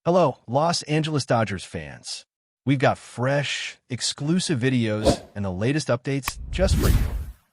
Hello, Los Angeles Dodgers fans. We've got fresh, exclusive videos and the latest updates just for you.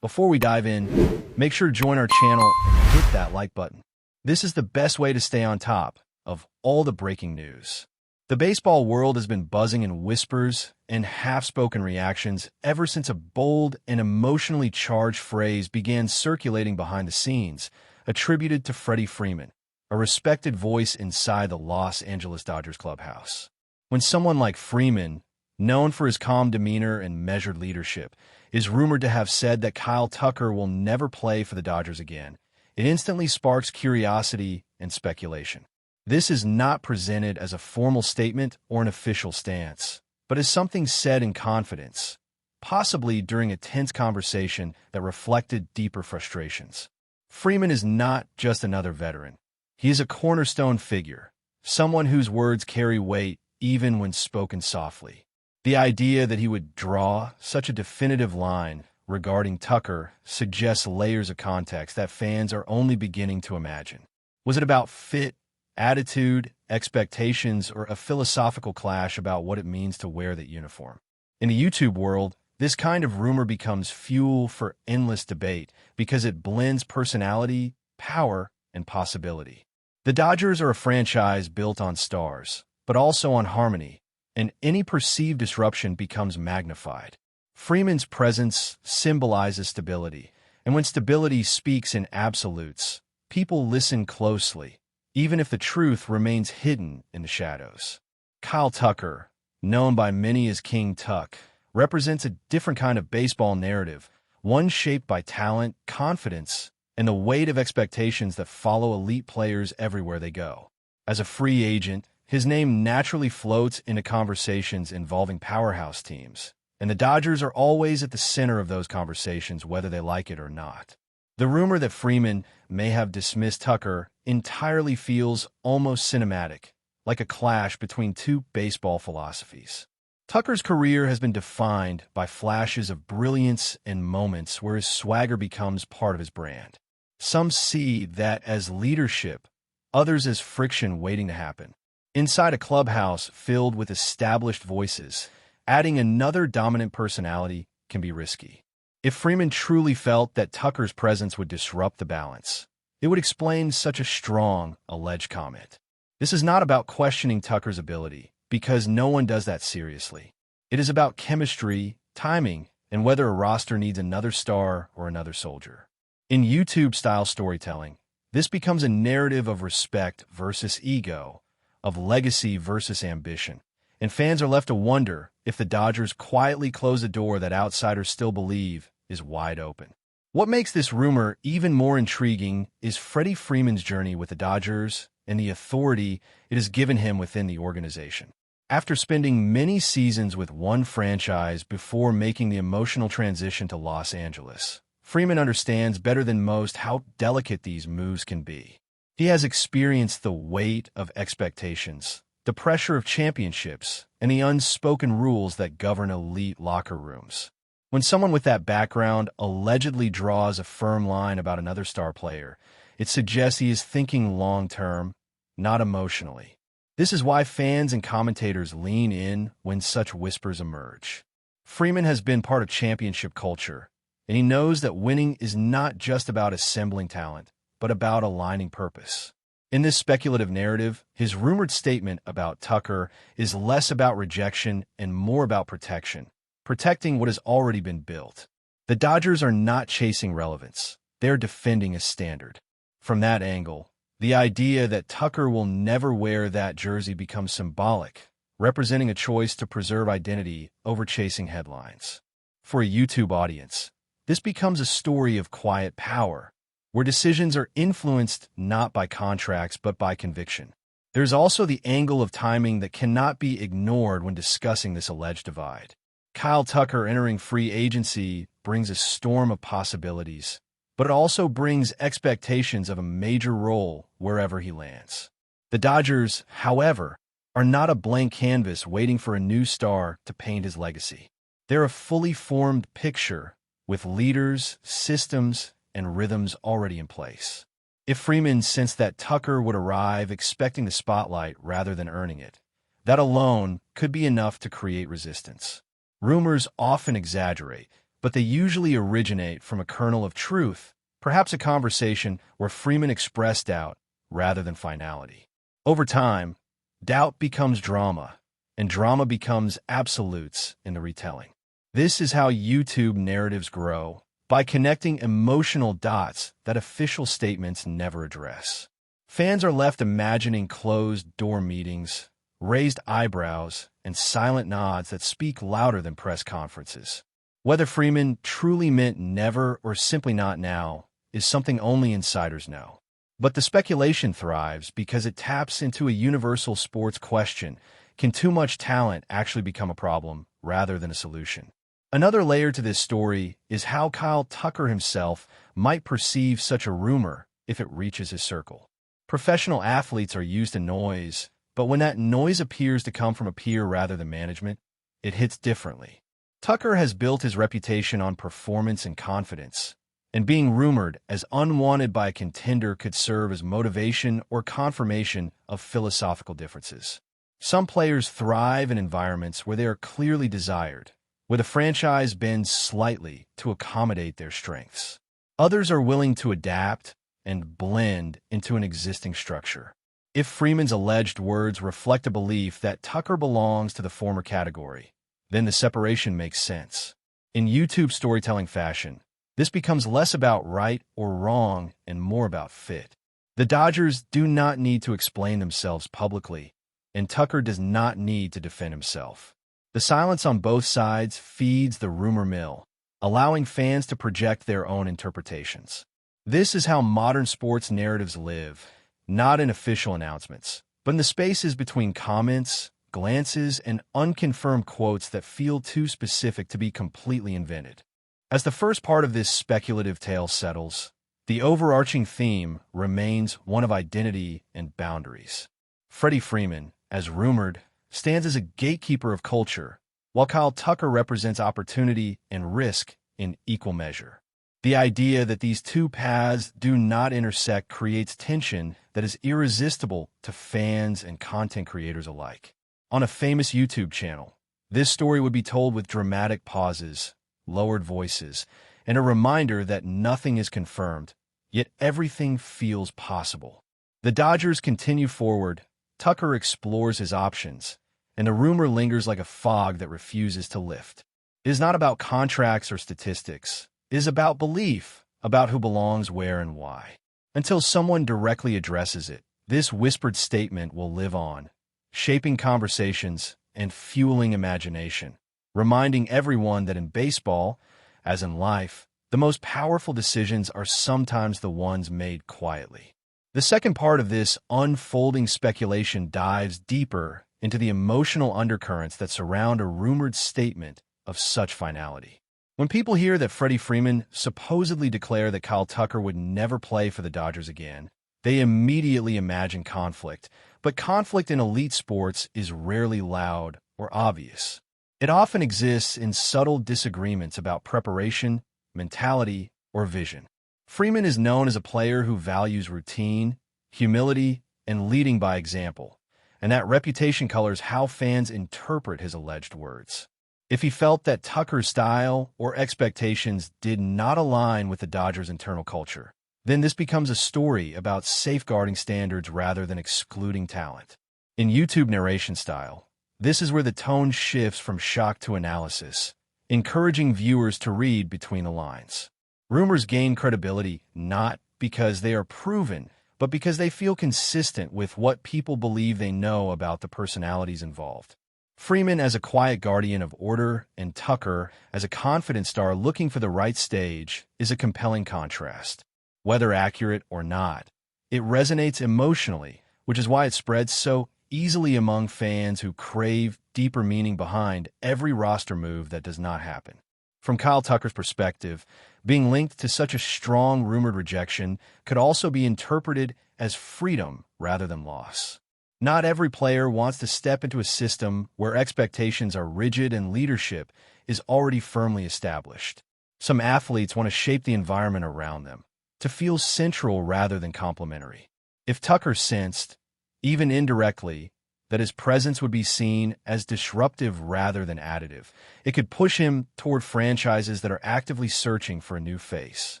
Before we dive in, make sure to join our channel and hit that like button. This is the best way to stay on top of all the breaking news. The baseball world has been buzzing in whispers and half-spoken reactions ever since a bold and emotionally charged phrase began circulating behind the scenes, attributed to Freddie Freeman, a respected voice inside the Los Angeles Dodgers clubhouse. When someone like Freeman, known for his calm demeanor and measured leadership, is rumored to have said that Kyle Tucker will never play for the Dodgers again, it instantly sparks curiosity and speculation. This is not presented as a formal statement or an official stance, but as something said in confidence, possibly during a tense conversation that reflected deeper frustrations. Freeman is not just another veteran. He is a cornerstone figure, someone whose words carry weight even when spoken softly. The idea that he would draw such a definitive line regarding Tucker suggests layers of context that fans are only beginning to imagine. Was it about fit, attitude, expectations, or a philosophical clash about what it means to wear that uniform? In the YouTube world, this kind of rumor becomes fuel for endless debate because it blends personality, power, and possibility. The Dodgers are a franchise built on stars, but also on harmony, and any perceived disruption becomes magnified. Freeman's presence symbolizes stability, and when stability speaks in absolutes, people listen closely, even if the truth remains hidden in the shadows. Kyle Tucker, known by many as King Tuck, represents a different kind of baseball narrative, one shaped by talent, confidence, and the weight of expectations that follow elite players everywhere they go. As a free agent, his name naturally floats into conversations involving powerhouse teams, and the Dodgers are always at the center of those conversations whether they like it or not. The rumor that Freeman may have dismissed Tucker entirely feels almost cinematic, like a clash between two baseball philosophies. Tucker's career has been defined by flashes of brilliance and moments where his swagger becomes part of his brand. Some see that as leadership, others as friction waiting to happen. Inside a clubhouse filled with established voices, adding another dominant personality can be risky. If Freeman truly felt that Tucker's presence would disrupt the balance, it would explain such a strong, alleged comment. This is not about questioning Tucker's ability, because no one does that seriously. It is about chemistry, timing, and whether a roster needs another star or another soldier. In YouTube-style storytelling, this becomes a narrative of respect versus ego, of legacy versus ambition, and fans are left to wonder if the Dodgers quietly close a door that outsiders still believe is wide open. What makes this rumor even more intriguing is Freddie Freeman's journey with the Dodgers and the authority it has given him within the organization. After spending many seasons with one franchise before making the emotional transition to Los Angeles, Freeman understands better than most how delicate these moves can be. He has experienced the weight of expectations, the pressure of championships, and the unspoken rules that govern elite locker rooms. When someone with that background allegedly draws a firm line about another star player, it suggests he is thinking long-term, not emotionally. This is why fans and commentators lean in when such whispers emerge. Freeman has been part of championship culture, and he knows that winning is not just about assembling talent, but about aligning purpose. In this speculative narrative, his rumored statement about Tucker is less about rejection and more about protection, protecting what has already been built. The Dodgers are not chasing relevance. They're defending a standard. From that angle, the idea that Tucker will never wear that jersey becomes symbolic, representing a choice to preserve identity over chasing headlines. For a YouTube audience, this becomes a story of quiet power, where decisions are influenced not by contracts but by conviction. There's also the angle of timing that cannot be ignored when discussing this alleged divide. Kyle Tucker entering free agency brings a storm of possibilities, but it also brings expectations of a major role wherever he lands. The Dodgers, however, are not a blank canvas waiting for a new star to paint his legacy. They're a fully formed picture with leaders, systems, and rhythms already in place. If Freeman sensed that Tucker would arrive expecting the spotlight rather than earning it, that alone could be enough to create resistance. Rumors often exaggerate, but they usually originate from a kernel of truth, perhaps a conversation where Freeman expressed doubt rather than finality. Over time, doubt becomes drama, and drama becomes absolutes in the retelling. This is how YouTube narratives grow, by connecting emotional dots that official statements never address. Fans are left imagining closed-door meetings, raised eyebrows, and silent nods that speak louder than press conferences. Whether Freeman truly meant never or simply not now is something only insiders know. But the speculation thrives because it taps into a universal sports question: can too much talent actually become a problem rather than a solution? Another layer to this story is how Kyle Tucker himself might perceive such a rumor if it reaches his circle. Professional athletes are used to noise, but when that noise appears to come from a peer rather than management, it hits differently. Tucker has built his reputation on performance and confidence, and being rumored as unwanted by a contender could serve as motivation or confirmation of philosophical differences. Some players thrive in environments where they are clearly desired, where the franchise bends slightly to accommodate their strengths. Others are willing to adapt and blend into an existing structure. If Freeman's alleged words reflect a belief that Tucker belongs to the former category, then the separation makes sense. In YouTube storytelling fashion, this becomes less about right or wrong and more about fit. The Dodgers do not need to explain themselves publicly, and Tucker does not need to defend himself. The silence on both sides feeds the rumor mill, allowing fans to project their own interpretations. This is how modern sports narratives live, not in official announcements, but in the spaces between comments, glances, and unconfirmed quotes that feel too specific to be completely invented. As the first part of this speculative tale settles, the overarching theme remains one of identity and boundaries. Freddie Freeman, as rumored, stands as a gatekeeper of culture, while Kyle Tucker represents opportunity and risk in equal measure. The idea that these two paths do not intersect creates tension that is irresistible to fans and content creators alike. On a famous YouTube channel, this story would be told with dramatic pauses, lowered voices, and a reminder that nothing is confirmed, yet everything feels possible. The Dodgers continue forward, Tucker explores his options, and the rumor lingers like a fog that refuses to lift. It is not about contracts or statistics. It is about belief, about who belongs where and why. Until someone directly addresses it, this whispered statement will live on, shaping conversations and fueling imagination, reminding everyone that in baseball, as in life, the most powerful decisions are sometimes the ones made quietly. The second part of this unfolding speculation dives deeper into the emotional undercurrents that surround a rumored statement of such finality. When people hear that Freddie Freeman supposedly declared that Kyle Tucker would never play for the Dodgers again, they immediately imagine conflict, but conflict in elite sports is rarely loud or obvious. It often exists in subtle disagreements about preparation, mentality, or vision. Freeman is known as a player who values routine, humility, and leading by example, and that reputation colors how fans interpret his alleged words. If he felt that Tucker's style or expectations did not align with the Dodgers' internal culture, then this becomes a story about safeguarding standards rather than excluding talent. In YouTube narration style, this is where the tone shifts from shock to analysis, encouraging viewers to read between the lines. Rumors gain credibility not because they are proven, but because they feel consistent with what people believe they know about the personalities involved. Freeman as a quiet guardian of order and Tucker as a confident star looking for the right stage is a compelling contrast. Whether accurate or not, it resonates emotionally, which is why it spreads so easily among fans who crave deeper meaning behind every roster move that does not happen. From Kyle Tucker's perspective, being linked to such a strong rumored rejection could also be interpreted as freedom rather than loss. Not every player wants to step into a system where expectations are rigid and leadership is already firmly established. Some athletes want to shape the environment around them, to feel central rather than complementary. If Tucker sensed, even indirectly, that his presence would be seen as disruptive rather than additive, it could push him toward franchises that are actively searching for a new face.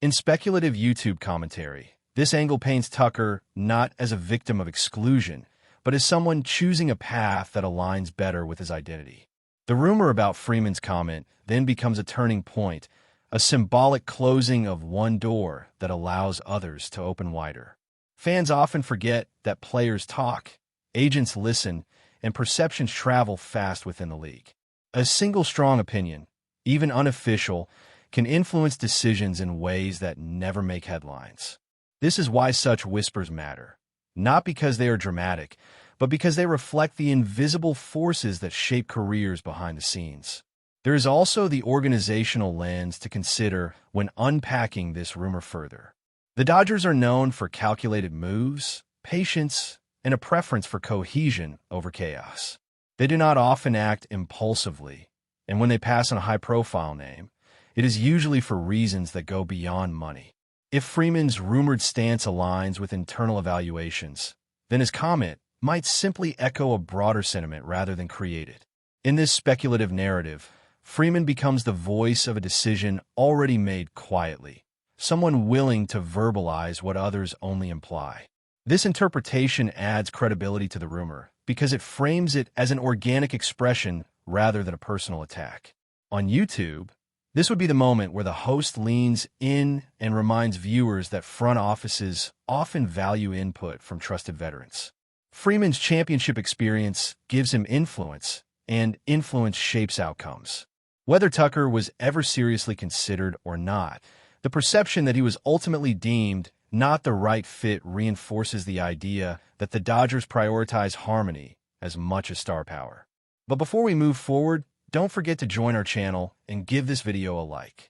In speculative YouTube commentary, this angle paints Tucker not as a victim of exclusion, but as someone choosing a path that aligns better with his identity. The rumor about Freeman's comment then becomes a turning point, a symbolic closing of one door that allows others to open wider. Fans often forget that players talk, agents listen, and perceptions travel fast within the league. A single strong opinion, even unofficial, can influence decisions in ways that never make headlines. This is why such whispers matter, not because they are dramatic, but because they reflect the invisible forces that shape careers behind the scenes. There is also the organizational lens to consider when unpacking this rumor further. The Dodgers are known for calculated moves, patience, and a preference for cohesion over chaos. They do not often act impulsively, and when they pass on a high-profile name, it is usually for reasons that go beyond money. If Freeman's rumored stance aligns with internal evaluations, then his comment might simply echo a broader sentiment rather than create it. In this speculative narrative, Freeman becomes the voice of a decision already made quietly, someone willing to verbalize what others only imply. This interpretation adds credibility to the rumor because it frames it as an organic expression rather than a personal attack. On YouTube, this would be the moment where the host leans in and reminds viewers that front offices often value input from trusted veterans. Freeman's championship experience gives him influence, and influence shapes outcomes. Whether Tucker was ever seriously considered or not, the perception that he was ultimately deemed not the right fit reinforces the idea that the Dodgers prioritize harmony as much as star power. But before we move forward, don't forget to join our channel and give this video a like.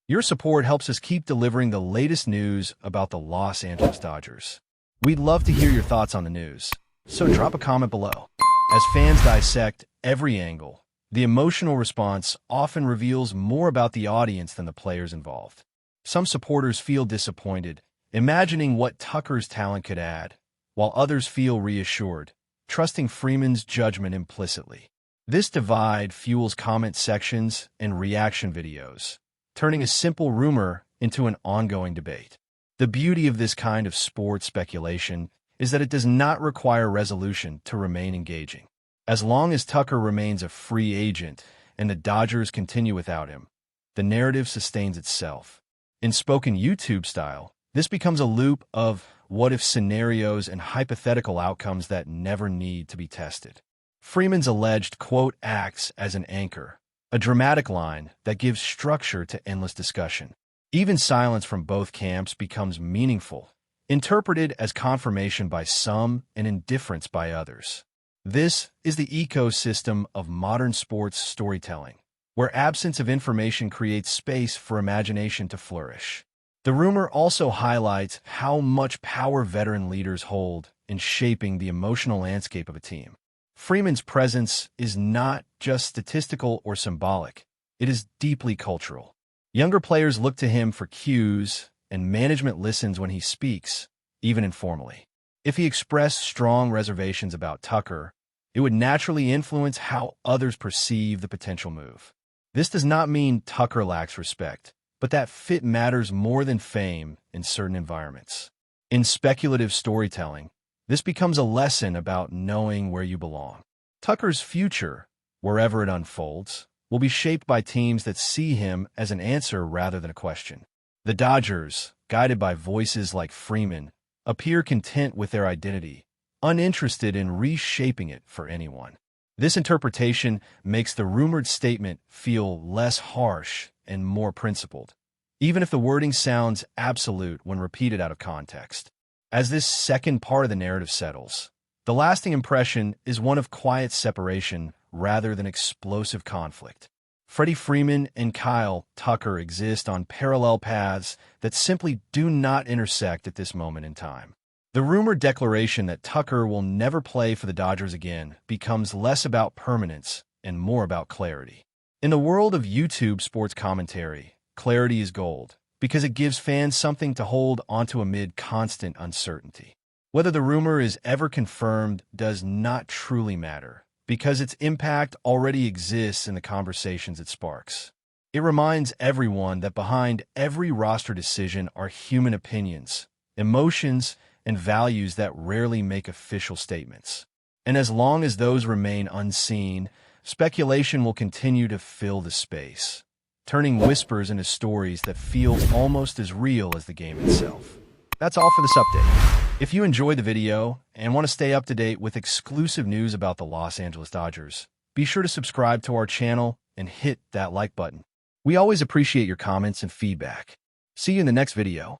Your support helps us keep delivering the latest news about the Los Angeles Dodgers. We'd love to hear your thoughts on the news, so drop a comment below. As fans dissect every angle, the emotional response often reveals more about the audience than the players involved. Some supporters feel disappointed, imagining what Tucker's talent could add, while others feel reassured, trusting Freeman's judgment implicitly. This divide fuels comment sections and reaction videos, turning a simple rumor into an ongoing debate. The beauty of this kind of sports speculation is that it does not require resolution to remain engaging. As long as Tucker remains a free agent and the Dodgers continue without him, the narrative sustains itself. In spoken YouTube style, this becomes a loop of what-if scenarios and hypothetical outcomes that never need to be tested. Freeman's alleged quote acts as an anchor, a dramatic line that gives structure to endless discussion. Even silence from both camps becomes meaningful, interpreted as confirmation by some and indifference by others. This is the ecosystem of modern sports storytelling, where absence of information creates space for imagination to flourish. The rumor also highlights how much power veteran leaders hold in shaping the emotional landscape of a team. Freeman's presence is not just statistical or symbolic, it is deeply cultural. Younger players look to him for cues, and management listens when he speaks, even informally. If he expressed strong reservations about Tucker, it would naturally influence how others perceive the potential move. This does not mean Tucker lacks respect, but that fit matters more than fame in certain environments. In speculative storytelling, this becomes a lesson about knowing where you belong. Tucker's future, wherever it unfolds, will be shaped by teams that see him as an answer rather than a question. The Dodgers, guided by voices like Freeman, appear content with their identity, uninterested in reshaping it for anyone. This interpretation makes the rumored statement feel less harsh and more principled, even if the wording sounds absolute when repeated out of context. As this second part of the narrative settles, the lasting impression is one of quiet separation rather than explosive conflict. Freddie Freeman and Kyle Tucker exist on parallel paths that simply do not intersect at this moment in time. The rumored declaration that Tucker will never play for the Dodgers again becomes less about permanence and more about clarity. In the world of YouTube sports commentary, clarity is gold, because it gives fans something to hold onto amid constant uncertainty. Whether the rumor is ever confirmed does not truly matter, because its impact already exists in the conversations it sparks. It reminds everyone that behind every roster decision are human opinions, emotions, and values that rarely make official statements. And as long as those remain unseen, speculation will continue to fill the space, turning whispers into stories that feel almost as real as the game itself. That's all for this update. If you enjoyed the video and want to stay up to date with exclusive news about the Los Angeles Dodgers, be sure to subscribe to our channel and hit that like button. We always appreciate your comments and feedback. See you in the next video.